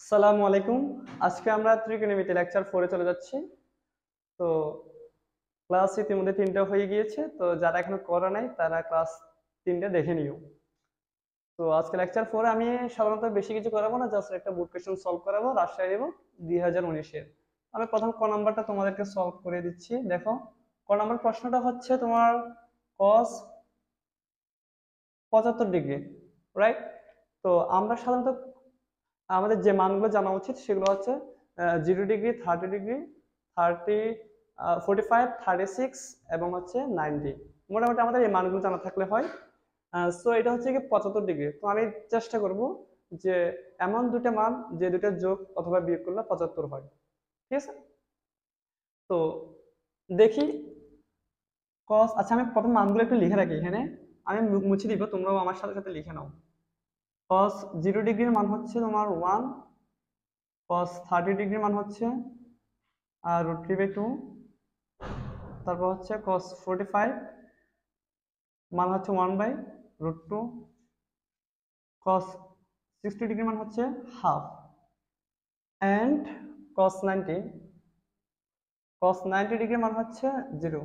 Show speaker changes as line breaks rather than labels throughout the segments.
আসসালামু আলাইকুম। আজকে আমরা ত্রিকোণমিতি লেকচার 4 এ চলে যাচ্ছি। তো ক্লাস ইতিমধ্যে 3টা হয়ে গিয়েছে। তো যারা এখনো করে নাই তারা ক্লাস 3টা দেখে নিও। তো আজকে লেকচার 4 এ আমি সাধারণত বেশি কিছু করাবো না, জাস্ট একটা বুট কোশ্চেন সলভ করাবো, রাজশাহী এবং 2019 এর। আমি প্রথম ক নাম্বারটা তোমাদেরকে সলভ করে দিচ্ছি। দেখো, ক নাম্বার প্রশ্নটা হচ্ছে তোমার cos 75 ডিগ্রি, রাইট? তো আমরা সাধারণত আমাদের যে মানগুলো জানা উচিত সেগুলো হচ্ছে 0 ডিগ্রি, 30 ডিগ্রি, 45, 36 এবং হচ্ছে 90। মোটামুটি আমাদের এই মানগুলো জানা থাকলে হয়। সো এটা হচ্ছে কি 75 ডিগ্রি। তো আমি চেষ্টা করব যে এমন দুটো মান যে দুটো যোগ অথবা বিয়োগ করলে 75 হয়। ঠিক আছে? তো দেখি আচ্ছা, আমি প্রথম মানগুলো একটু লিখে রাখি এখানে। আমি মুছে দিব, তোমরাও আমার সাথে সাথে লিখে নাও। cos 0 ডিগ্রির মান হচ্ছে তোমার 1, cos 30 ডিগ্রির মান হচ্ছে √3/2, তারপর হচ্ছে cos 45 মান হচ্ছে 1/√2, cos 60 ডিগ্রি মান হচ্ছে হাফ, অ্যান্ড cos 90 ডিগ্রি মান হচ্ছে 0।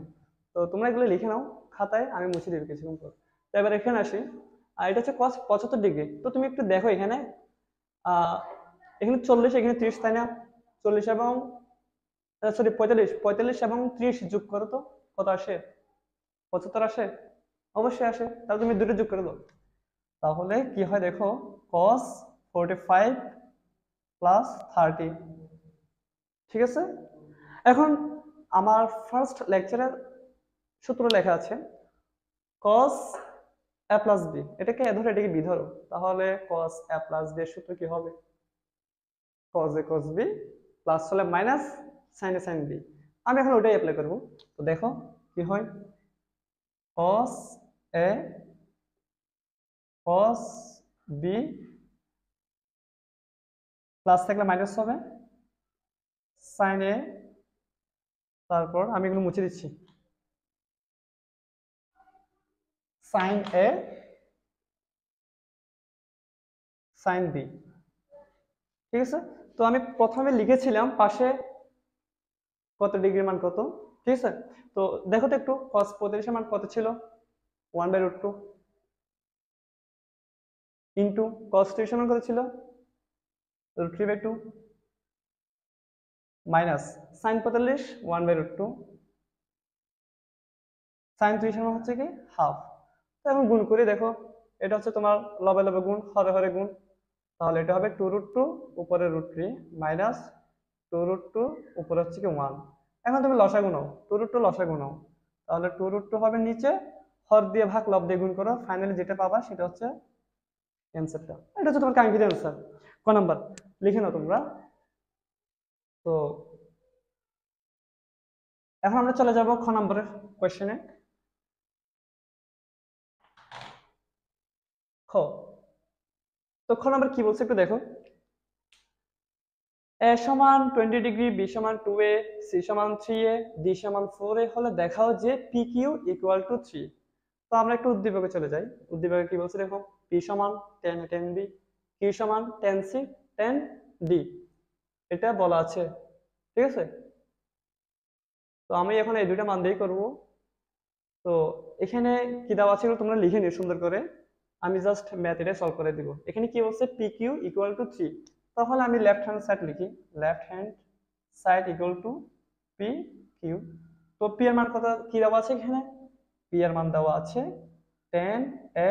তো তোমরা এগুলো লিখে নাও খাতায়, আমি মুছে দিবি কিছুক্ষণ পর। তো এবার এখানে আসি, আর এটা হচ্ছে cos 75 ডিগ্রি। তো তুমি একটু দেখো এখানে, এখানে 40, এখানে 30, তাই না? 40 এবং সরি 45 এবং 30 যোগ করো তো কত আসে? 75 আসে? অবশ্যই আসে। তাহলে তুমি দুটো যোগ করে দাও। তাহলে কি হয় দেখো, cos 45 প্লাস 30। ঠিক আছে? এখন আমার ফার্স্ট লেকচারের সূত্র লেখা আছে cos a প্লাস b। এটাকে এ ধরো, এটাকে বি ধরো। তাহলে cos a প্লাস b এর সূত্র কি হবে? cos a cos b plus হলে minus sin a sin b। আমি এখন ওটাই অ্যাপ্লাই করব। তো দেখো কি হয়, cos a cos b plus থাকলে মাইনাস হবে, sin a, তারপর আমি এগুলো মুছে দিচ্ছি, sin a sin b। ঠিক আছে? তো আমি প্রথমে লিখেছিলাম পাশে কত ডিগ্রির মান কত। ঠিক আছে? তো দেখো তো একটু, cos 45 এর মান কত ছিল? 1/√2 ইন্টু cos 30 এর মান কত ছিল? √3/2 মাইনাস sin 45 1/√2, sin 30 এর মান হচ্ছে কি হাফ। তো এখন গুণ করে দেখো, এটা হচ্ছে তোমার লবে লবে গুণ, হরে হরে গুণ। তাহলে এটা হবে 2√2 উপরে √3 মাইনাস 2√2 উপরে হচ্ছে কি 1। এখন তুমি লসাগু নাও, 2√2 লসাগু নাও। তাহলে 2√2 হবে নিচে, হর দিয়ে ভাগ লব দিয়ে গুণ করো, ফাইনালি যেটা পাবা সেটা হচ্ছে অ্যান্সারটা। এটা হচ্ছে তোমার কাঙ্ক্ষিত অ্যান্সার। ক নাম্বার লিখে নাও তোমরা। তো এখন আমরা চলে যাব খ নাম্বারের কোশ্চেনে। খ, তো খ নাম্বার কি বলছে একটু দেখো। এ সমান 20 ডিগ্রি, বি সমান 2a, সি সমান 3a, ডি সমান 4a হলে দেখাও যে পি কিউ ইকুয়াল টু 3। তো আমরা একটু উদ্দীপকে চলে যাই। উদ্দীপকে কি বলছে দেখো, পি সমান 10 10 বি, কিউ সমান 10 সি 10 ডি, এটা বলা আছে। ঠিক আছে? তো আমি এখন এই দুইটা মান দিয়েই করব। তো এখানে কি দেওয়া আছে তোমরা লিখে নিও সুন্দর করে, আমি জাস্ট ম্যাথ এটা সলভ করে দিব। এখানে কি বলছে, পি কিউ ইকুয়াল টু 3। তাহলে আমি লেফট হ্যান্ড সাইড লিখি, left hand side equal to P Q. তো পি এর মান কত কি দেওয়া আছে এখানে? পি এর মান দেওয়া আছে 10 এ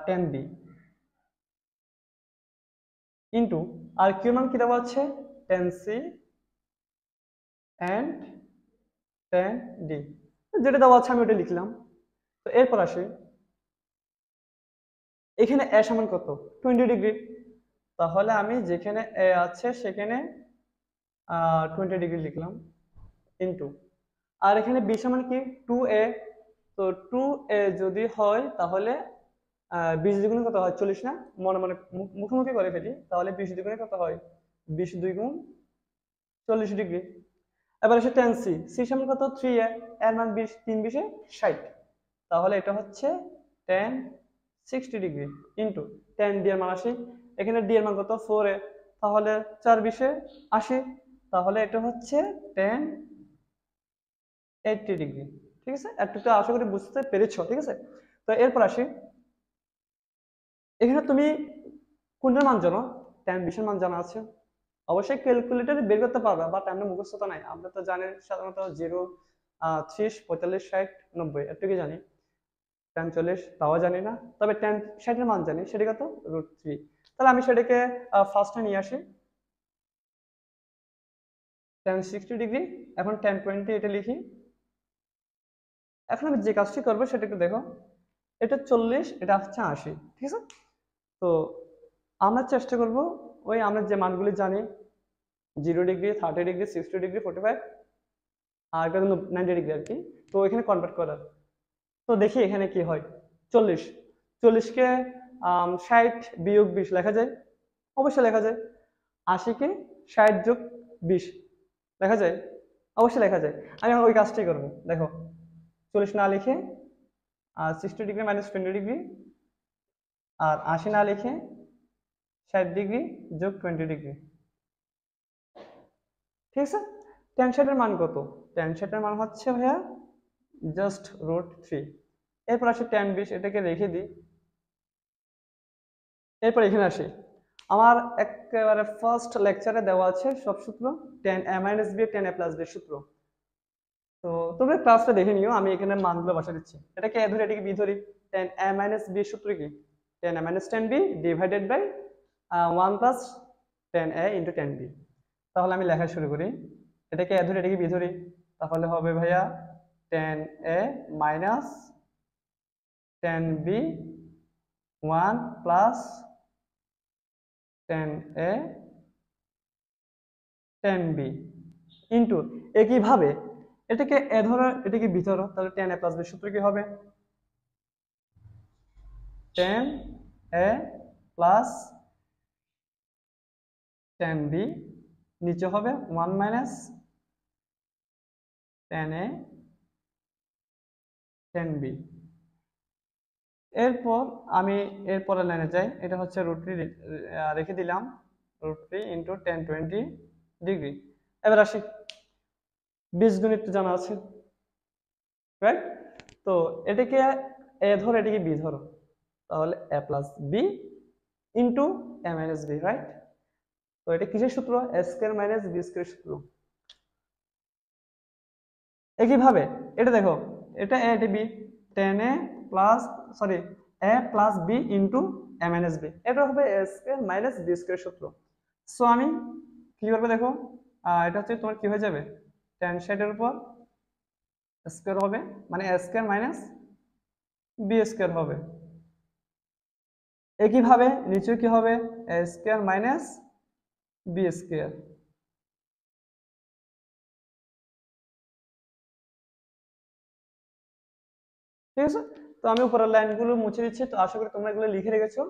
10 বি ইন্টু, আর কিউ এর মান কি দেওয়া আছে? 10 সি এন্ড 10 ডি। যেটা দেওয়া আছে আমি ওটা লিখলাম। তো এরপর আসি, এখানে এ সমান কত? 20 ডিগ্রি। তাহলে আমি যেখানে এ আছে সেখানে 20 ডিগ্রি লিখলাম ইন্টু, আর এখানে বি সমান কি 2a। তো 2a যদি হয় তাহলে 20 দ্বিগুণে কত হয়? 40 না? মনে মনে মুখোমুখি করে ফেলি, তাহলে 20 দ্বিগুণে কত হয়? 20 দ্বিগুণ 40 ডিগ্রি। এবার এসে 10 সি, সি সমান কত? 3a, এর মান 20, 3 20 60। তাহলে এটা হচ্ছে 10 60 ডিগ্রি ইন্টু 10 ডি এর মান আসি, এখানে ডি এর মান কত? 4a। তাহলে 4 20 80, তাহলে এটা হচ্ছে টেন 80 ডিগ্রি। ঠিক আছে, একটু আশা করি বুঝতে পেরেছো। ঠিক আছে, তো এরপর আসি, এখানে তুমি কোনটার মান জানো? টেন 20 মান জানা আছে, অবশ্যই ক্যালকুলেটরে বের করতে পারবে, বাট আমরা মুখস্থ তো নাই, আমরা তো জানি সাধারণত 0 30 45 60 90 এটুকুই জানি, টেন 40 তাও জানি না, তবে টেন 60 মান জানি, সেটা কত? √3। তাহলে আমি সেটাকে ফার্স্টে নিয়ে আসি, টেন 60 ডিগ্রি, এখন টেন 20 এটা লিখি। এখন আমি যে কাজটি করবো সেটা একটু দেখো, এটা 40, এটা হচ্ছে 80। ঠিক আছে, তো আমরা চেষ্টা করব ওই আমরা যে মানগুলি জানি, 0 ডিগ্রি 30 ডিগ্রি 60 ডিগ্রি 45 আর 90 ডিগ্রি আর কি, তো এখানে কনভার্ট করার। তো দেখি এখানে কি হয়। 40, 40কে 60 - 20 লেখা যায়, অবশ্যই লেখা যায়। 80কে 60 + 20 লেখা যায়, অবশ্যই লেখা যায়। আমি এখন ওই কাজটাই করবো, দেখো 40 না লিখে 60 ডিগ্রি -20 ডিগ্রি, আর 80 না লিখে 60 ডিগ্রি + 20 ডিগ্রি। ঠিক আছে, টেন 60 মান কত? টেন 60 মান হচ্ছে ভাইয়া জাস্ট √3। এরপর আসি টেন 20, এটাকে রেখে দিই। এরপর এখানে আসি, আমার একেবারে ফার্স্ট লেকচারে দেওয়া আছে সব সূত্র, ten a - b ten a + b সূত্র। তো তোমরা ক্লাসটা দেখে নিও, আমি এখানে মানগুলো বসা দিচ্ছি। এটাকে এ ধরি, এটাকে বি ধরি। টেন a - b সূত্র কি? Ten a - 10b divided by 1 + 10a × 10b। তাহলে আমি লেখা শুরু করি, এটাকে এ ধরি, এটাকে বি ধরি, তাহলে হবে ভাইয়া ten a - 10b 1 + 10a 10b into, একইভাবে এটাকে এ ধরো, এটাকে বি ধরো, তাহলে টেন a + b সূত্র কি হবে? টেন a + 10b, নিচে হবে 1 - 10a 10b। এরপর আমি এরপরের লাইনে যাই, এটা হচ্ছে √3 রেখে দিলাম, √3 × 10 20 ডিগ্রি। এবার আসি, বীজগণিত তো জানা আছে, রাইট? তো এটাকে এ ধরো, এটাকে বি ধরো, তাহলে a + b × a - b, right? তো এটা কিসের সূত্র? a² - b² সূত্র। একইভাবে এটা দেখো, এটা a, এটা b, ten a sorry a + b × a - b, এটা হবে a² - b² সূত্র। সো আমি কি করবো দেখো, এটা হচ্ছে তোমার কি হয়ে যাবে, টেন 60 এর উপর স্কোয়ার হবে, মানে a² - b² হবে। একইভাবে নিচে কি হবে, a² - b²। ঠিক আছে, তো আমি উপরের লাইনগুলো মুছে দিচ্ছি, তো আশা করি তোমরা এগুলো লিখে রেখেছো।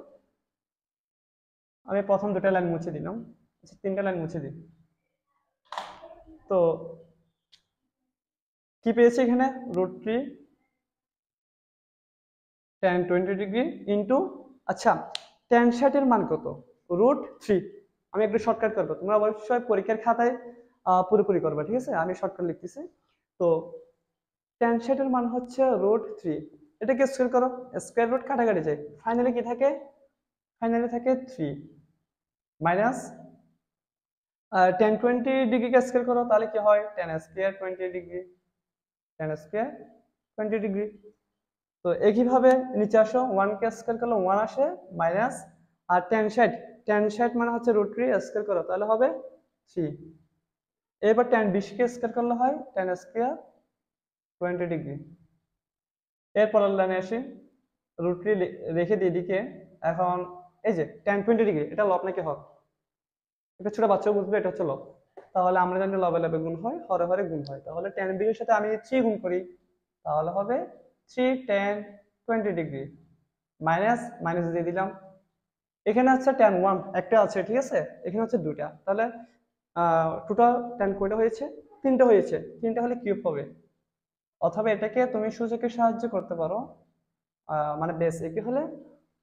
আমি প্রথম দুটো লাইন মুছে দিলাম, আচ্ছা তিনটা লাইন মুছে দিই। তো কি পেয়েছি এখানে? √3 টেন 20 ডিগ্রি ইন্টু, আচ্ছা টেন 60 এর মান কত? √3। আমি একটু শর্টকাট করবো, তোমরা অবশ্যই পরীক্ষার খাতায় পুরোপুরি করবে, ঠিক আছে? আমি শর্টকাট লিখতেছি। তো টেন 60 এর মান হচ্ছে √3, এটাকে স্কোয়ার করো, স্কোয়ার রুট কাটাকাটি যায়, ফাইনালি কি থাকে? ফাইনালি থাকে 3 মাইনাস টেন 20 ডিগ্রিকে স্কোয়ার করো, তাহলে কি হয়? টেন² 20 ডিগ্রি, টেন² 20 ডিগ্রি। তো একইভাবে নিচে আসো, 1কে স্কোয়ার করলে 1 আসে, মাইনাস আর টেন 60 মানে হচ্ছে √3 স্কোয়ার করো, তাহলে হবে 3। এবার টেন 20কে স্কোয়ার করলে হয় টেন² 20 ডিগ্রি। এরপরের লাইনে আসি, √3 রেখে দিই এদিকে। এখন এই যে টেন 20 ডিগ্রি, এটা লব নাকি হর? এটা ছোট বাচ্চাও বুঝবে, এটা হচ্ছে লব। তাহলে আমরা জানি লবে লবে গুণ হয়, হরে হরে গুণ হয়, তাহলে টেন 20 এর সাথে আমি 3 গুণ করি, তাহলে হবে 3 টেন 20 ডিগ্রি, মাইনাস মাইনাস দিয়ে দিলাম। এখানে হচ্ছে টেন 1 একটা আছে, ঠিক আছে, এখানে হচ্ছে দুটা, তাহলে টোটাল টেন কয়টা হয়েছে? তিনটা হয়েছে, তিনটা হলে কিউব হবে। অথবা এটাকে তুমি সূচকের সাহায্যে করতে পারো, মানে বেস একই হলে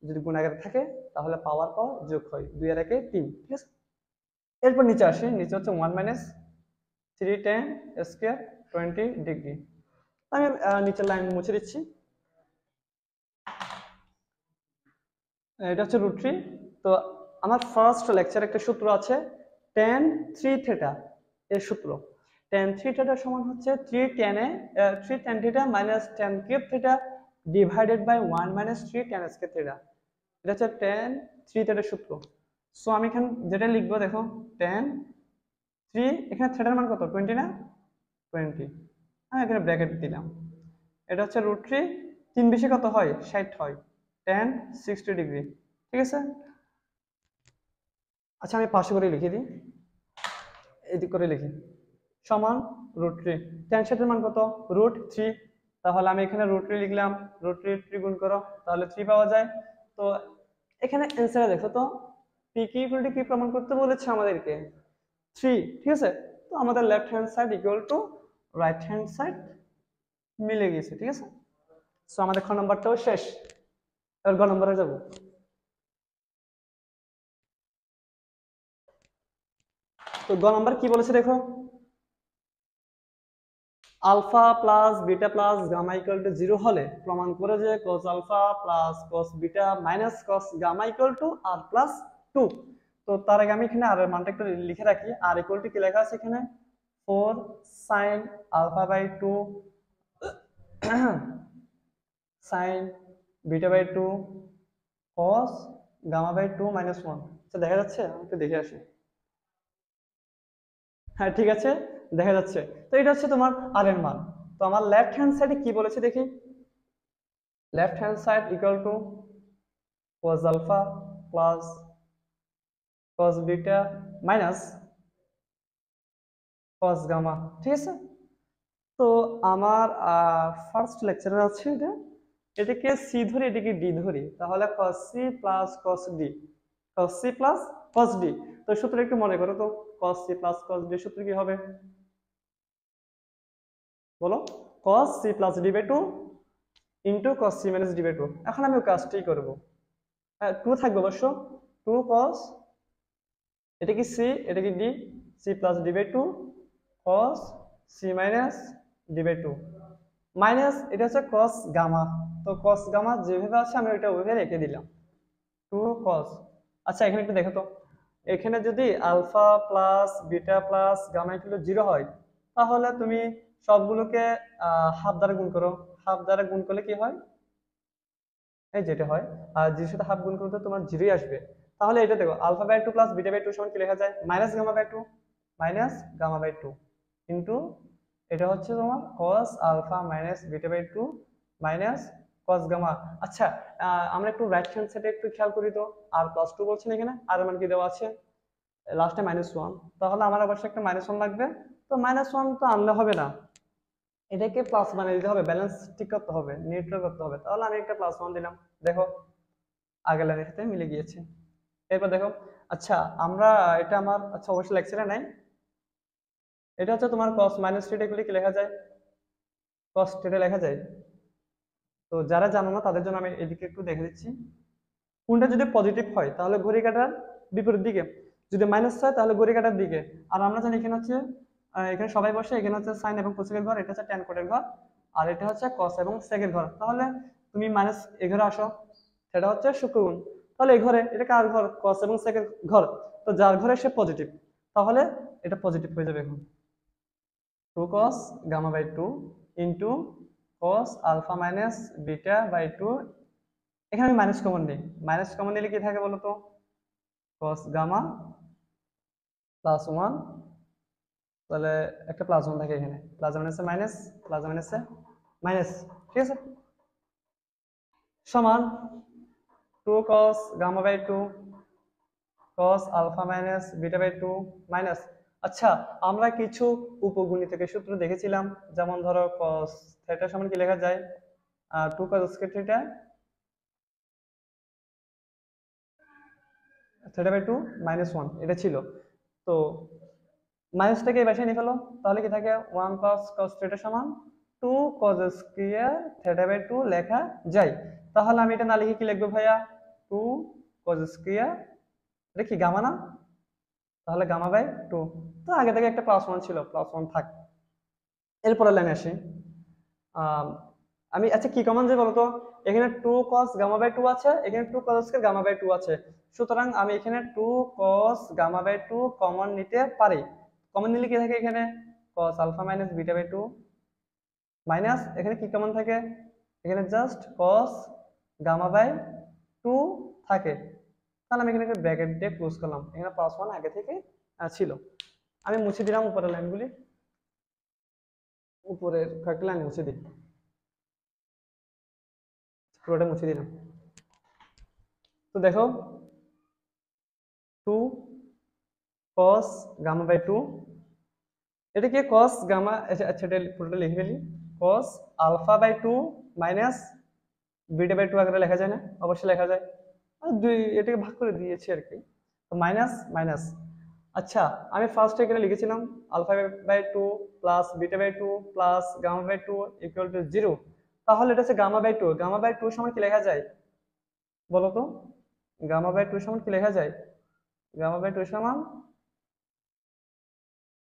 যদি গুণাকার থাকে তাহলে পাওয়ার যোগ হয়, 2 আর 1 3, ঠিক আছে? এরপর নিচে আসি, নিচে হচ্ছে 1 মাইনাস 3 tan স্কয়ার 20 ডিগ্রি। আমি নিচের লাইন মুছে দিচ্ছি। এটা হচ্ছে √3। তো আমার ফার্স্ট লেকচার একটা সূত্র আছে tan 3 থিটা এর সূত্র। tan 3 থিটা সমান হচ্ছে 3 tan theta minus tan cube theta divided by 1 minus 3 tan square theta. এটা হচ্ছে tan 3 থিটার সূত্র। সো আমি এখানে যেটা লিখবো দেখো, tan 3, এখানে থিটার মান কত, 20 না, 20, আমি এখানে ব্র্যাকেট দিলাম। এটা হচ্ছে √3, 3 বেশি কত হয়, 60 হয়, tan 60 ডিগ্রি। ঠিক আছে। আচ্ছা আমি পাশে করে লিখে দিই, এদিক করে লিখি, সমান √3, tan 60 এর মান কত, √3। তাহলে আমি এখানে √3 লিখলাম, √3 গুণ করো, তাহলে 3 পাওয়া যায়। তো এখানে অ্যান্সারে দেখো তো, পি কি ইকুয়াল টু কি প্রমাণ করতে বলেছে আমাদেরকে, 3। ঠিক আছে। তো আমাদের left hand side equal two right hand side মিলে গেছে। ঠিক আছে। সো আমাদের খ নাম্বারটাও শেষ। এবার গ নম্বরে যাব। তো গ নাম্বার কি বলেছে দেখো, alpha plus beta plus gamma equal to 0 হলে প্রমাণ করে যে cos alpha plus cos beta minus cos gamma equal to আর প্লাস 2। তো তার আগে আমি এখানে আর এর মানটা একটু লিখে রাখি। আর ইকুয়াল টু কি লেখা আছে এখানে, 4 sin alpha by 2 sin beta by 2 cos gamma by 2 minus 1। আচ্ছা দেখা যাচ্ছে, আমি একটু দেখে আসি। হ্যাঁ ঠিক আছে, দেখা যাচ্ছে। তো এটা হচ্ছে তোমার আর এর মান। তো আমার লেফট হ্যান্ড সাইডে কি বলেছে দেখি, left hand side equal to cos alpha plus cos beta minus cos gamma. ঠিক আছে। তো আমার ফার্স্ট লেকচারে আছে এটা, এটাকে সি ধরি, এটাকে ডি ধরি, তাহলে cos C plus cos D, cos C plus cos D. তো সূত্র একটু মনে করো তো, cos C plus cos D সূত্র কি হবে বলো, cos C plus D by 2 into cos C minus D by 2। এখন আমি ওই কাজটাই করবো। হ্যাঁ 2 থাকবে অবশ্য, 2 cos, এটা কি সি, এটা কি D, C plus D by 2 cos C minus D by 2 minus এটা হচ্ছে cos গামা। তো cos গামা যেভাবে আছে আমি ওইটা ওইভাবে রেখে দিলাম, 2 cos। আচ্ছা এখানে একটু দেখো তো, এখানে যদি alpha plus beta plus gamma equal to 0 হয়, তাহলে তুমি সবগুলোকে হাফ দ্বারা গুণ করো। হাফ দ্বারা গুণ করলে কি হয়, এই যেটা হয়, আর জিরোর সাথে হাফ গুণ করতে তোমার 0ই আসবে। তাহলে এটা দেখো, alpha by 2 plus beta by 2 সমান কি লেখা যায়, minus gamma by 2, minus gamma by 2 কিন্তু এটা হচ্ছে তোমার cos alpha minus beta by 2 minus cos gamma. আচ্ছা আমরা একটু রাইট হ্যান্ড সাইডে একটু খেয়াল করি তো, আর প্লাস 2 বলছেন এখানে, আর এর মান কি দেওয়া আছে, লাস্টে -1, তাহলে আমার অবশ্যই একটা -1 লাগবে। তো -1 তো আনলে হবে না, এটাকে প্লাস বানিয়ে দিতে হবে, ব্যালেন্স ঠিক করতে হবে, নিউট্রাল করতে হবে। তাহলে আমি একটা +1 দিলাম, দেখো আগের লাইনের সাথে মিলে গিয়েছে। এরপর দেখো, আচ্ছা আমরা এটা আমার, আচ্ছা অবশ্যই লেকচারে নাই, এটা হচ্ছে তোমার cos মাইনাস থিটা এগুলি কি লেখা যায়, cos থিটা লেখা যায়। তো যারা জানো না তাদের জন্য আমি এদিকে একটু দেখে দিচ্ছি। কোনটা যদি পজিটিভ হয় তাহলে ঘড়ি কাঁটার বিপরীত দিকে, যদি মাইনাস হয় তাহলে ঘড়ি কাঁটার দিকে। আর আমরা জানি এখানে হচ্ছে এখানে সবাই বসে, এখানে হচ্ছে সাইন এবং কোসেকের ঘর, এটা হচ্ছে ট্যান কোটের ঘর, আর এটা হচ্ছে কস এবং সেকের ঘর। তাহলে তুমি মাইনাস এ ঘরে আসো, সেটা হচ্ছে শুক্রগুণ। তাহলে এই ঘরে এটা কার ঘর, কস এবং সেকের ঘর। তো যার ঘরে সে পজিটিভ, তাহলে এটা পজিটিভ হয়ে যাবে। এখন 2 cos gamma by 2 into cos alpha minus beta by 2। এখানে আমি মাইনাস কমন নিই, মাইনাস কমন নিলে কি থাকে বলো তো, cos গামা প্লাস 1, তাহলে একটা +1 থাকে এখানে, প্লাস মাইনাসে মাইনাস, প্লাস মাইনাসে মাইনাস। ঠিক আছে, সমান 2 cos gamma by 2 cos alpha minus beta by 2 minus. আচ্ছা আমরা কিছু উপগুণিতকের সূত্র দেখেছিলাম, যেমন ধরো cos থিটা সমান কি লেখা যায়, 2 cos square theta, theta by 2 -1 এটা ছিল। তো মাইনাসটাকে এই পাশে নিয়ে ফেলো, তাহলে কি থাকে 1 cos cos থিটা সমান 2 cos স্কয়ার থিটা বাই 2 লেখা যায়। তাহলে আমি এটা না লিখে কি লিখবো ভাইয়া, 2 cos স্কয়ার, এটা কি গামা না, তাহলে গামা বাই টু। তো আগে থেকে একটা প্লাস ওয়ান ছিল, প্লাস ওয়ান থাক। এরপরে লাইনে আসি। আম, আমি আচ্ছা কি কমন যে বলতো, এখানে two cos gamma by two আছে, এখানে two cos gamma by two আছে, সুতরাং আমি এখানে two cos gamma by two common নিতে পারি। কমন নিলে কি থাকে এখানে, cos alpha minus beta by two, minus এখানে কি কমন থাকে, এখানে just cos gamma by two থাকে। তাহলে আমি এখানে একটা ব্র্যাকেট দিয়ে ক্লোজ করলাম, এখানে প্লাস ওয়ান আগে থেকে ছিল। আমি মুছে দিলাম উপরের লাইনগুলি, উপরের কয়েকটা লাইন মুছে দিই, পুরোটা মুছে দিলাম। তো দেখো two cos gamma by two, এটা কি কস গামা, আচ্ছা এটা পুরোটা লিখে ফেলি, cos alpha by two minus beta by two আকারে লেখা যায় না? অবশ্যই লেখা যায়। আর দুই এটাকে ভাগ করে দিয়েছি আর কি, তো মাইনাস মাইনাস। আচ্ছা আমি ফার্স্টে এখানে লিখেছিলাম alpha by two plus beta by two plus gamma by two equal to zero. তাহলে এটা হচ্ছে gamma by two, gamma by two সমান কি লেখা যায় বলো তো? গামা বাই টু সমান কি লেখা যায়? গামা বাই টু সমান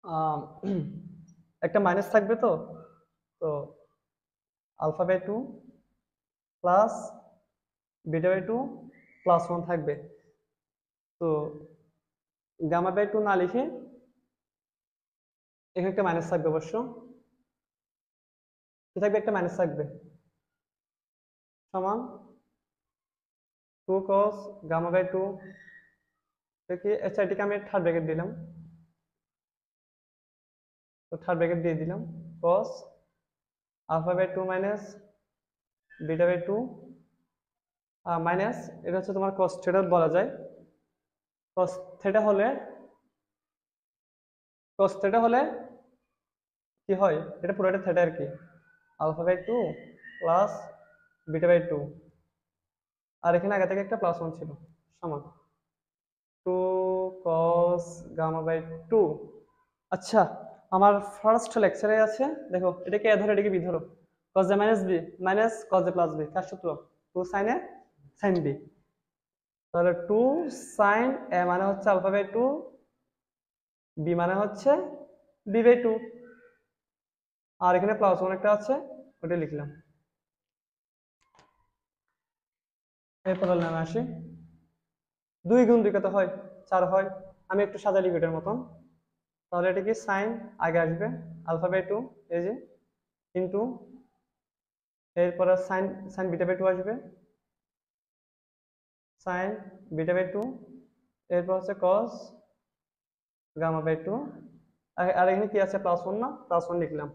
আহ, একটা মাইনাস থাকবে, তো তো alpha by two plus beta by two plus one থাকবে। তো গামা বাই টু না লিখে এখানে একটা মাইনাস থাকবে, অবশ্য কি থাকবে, একটা মাইনাস থাকবে, সমান two cos gamma by two. আচ্ছা এটিকে আমি থার্ড ব্র্যাকেট দিলাম, তো থার্ড ব্র্যাকেট দিয়ে দিলাম cos alpha by two minus beta by two minus, এটা হচ্ছে তোমার কস থিটা বলা যায়। কস থিটা হলে কি হয়, এটা পুরোটা থিটা আর কি, alpha by two plus beta by two, আর এখানে আগে থেকে একটা প্লাস ওয়ান ছিল, সমান two cos gamma by two. আচ্ছা আমার ফার্স্ট লেকচারে আছে, দেখো এটাকে এ ধরো, এটাকে বি ধরো, কস এ মাইনাস বি মাইনাস কস এ প্লাস বি, কার সূত্র? টু সাইন এ সাইন বি। তাহলে টু সাইন এ মানে হচ্ছে আলফা বাই টু, বি মানে হচ্ছে বি বাই টু, আর এখানে প্লাস ওয়ান একটা আছে, ওটা লিখলাম। এরপর নামে আসি, দুই গুণ দুই কত হয়? চার হয়। আমি একটু সাদা লিখি এটার মতন, তাহলে এটা কি সাইন আগে আসবে আলফা বাই টু, এই যে ইন্টু, এরপরে sine sine beta by two আসবে, সাইন বিটা বাই টু, এরপর হচ্ছে কস গামা বাই টু, আর এখানে কি আছে প্লাস ওয়ান, না প্লাস ওয়ান লিখলাম,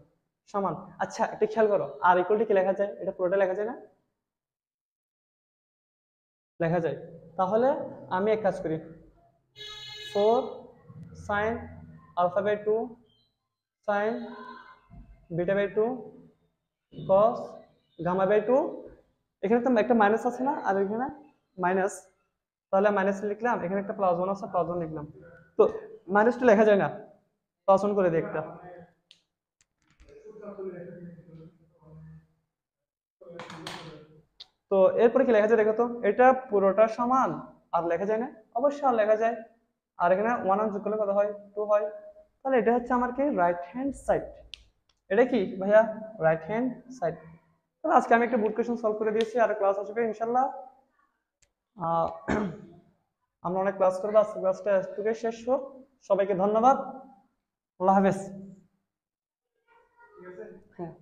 সমান। আচ্ছা একটু খেয়াল করো, আর ইকুয়ালটি কি লেখা যায়? এটা পুরোটা লেখা যায় না? লেখা যায়। তাহলে আমি এক কাজ করি, four sine alpha by two sine beta by two cos gamma by two, এখানে তো একটা মাইনাস আছে না, আর এখানে মাইনাস, তাহলে মাইনাস লিখলাম, এখানে একটা প্লাস ওয়ান আছে, প্লাস ওয়ান লিখলাম। তো মাইনাসটা লেখা যায় না, প্লাস ওয়ান করে দিই একটা। তো এরপরে কি লেখা যায় দেখো তো, এটা পুরোটা সমান, আর লেখা যায় না? অবশ্যই আর লেখা যায়। আর এখানে ওয়ান ওয়ান যোগ করলে কত হয়? টু হয়। তাহলে এটা হচ্ছে আমার কি রাইট হ্যান্ড সাইড, এটা কি ভাইয়া রাইট হ্যান্ড সাইড। তাহলে আজকে আমি একটা বোর্ড কোয়েশ্চেন সলভ করে দিয়েছি, আর ক্লাস আসবে ইনশাল্লাহ। আমরা অনেক ক্লাস করবো, আজকে ক্লাসটা এতটুকু শেষ হোক। সবাইকে ধন্যবাদ, আল্লাহ হাফেজ। হ্যাঁ।